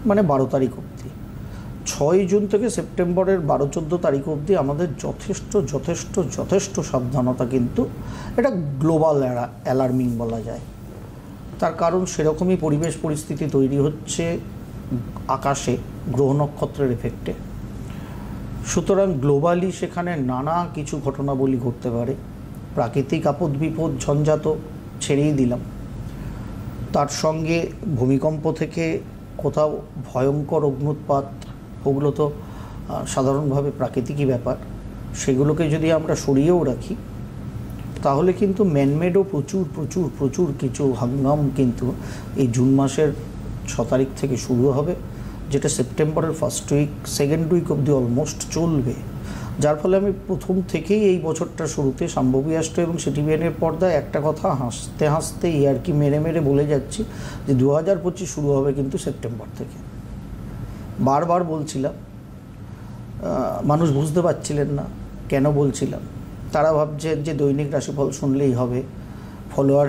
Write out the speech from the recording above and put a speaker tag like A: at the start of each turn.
A: মানে 12 তারিখ অবধি, 6 জুন থেকে সেপ্টেম্বরের 12-14 তারিখ অবধি আমাদের যথেষ্ট যথেষ্ট যথেষ্ট সাবধানতা, কিন্তু এটা গ্লোবাল অ্যালার্মিং বলা যায়। তার কারণ সেরকমই পরিবেশ পরিস্থিতি তৈরি হচ্ছে আকাশে গ্রহ নক্ষত্রের এফেক্টে। সুতরাং গ্লোবালি সেখানে নানা কিছু ঘটনাবলী ঘটতে পারে। প্রাকৃতিক আপদ বিপদ ঝঞ্ঝা তো ছেড়েই দিলাম, তার সঙ্গে ভূমিকম্প থেকে কোথাও ভয়ঙ্কর অগ্ন্যুৎপাত, ওগুলো তো সাধারণভাবে প্রাকৃতিকই ব্যাপার। সেগুলোকে যদি আমরা সরিয়েও রাখি, তাহলে কিন্তু ম্যানমেডও প্রচুর প্রচুর প্রচুর কিছু হাঙ্গাম কিন্তু এই জুন মাসের 6 তারিখ থেকে শুরু হবে, যেটা সেপ্টেম্বরের ফার্স্ট উইক সেকেন্ড উইক অবধি অলমোস্ট চলবে। যার ফলে আমি প্রথম থেকেই এই বছরটার শুরুতে শাম্ভবী অ্যাস্ট্রো এবং সিটিভিএনের পর্দায় একটা কথা হাসতে হাসতে ইয়ার্কি মেরে মেরে বলে যাচ্ছি যে 2025 শুরু হবে কিন্তু সেপ্টেম্বর থেকে। বারবার বলছিলাম, মানুষ বুঝতে পারছিলেন না কেন বলছিলাম। তারা ভাবছেন যে দৈনিক রাশিফল শুনলেই হবে, ফলোয়ার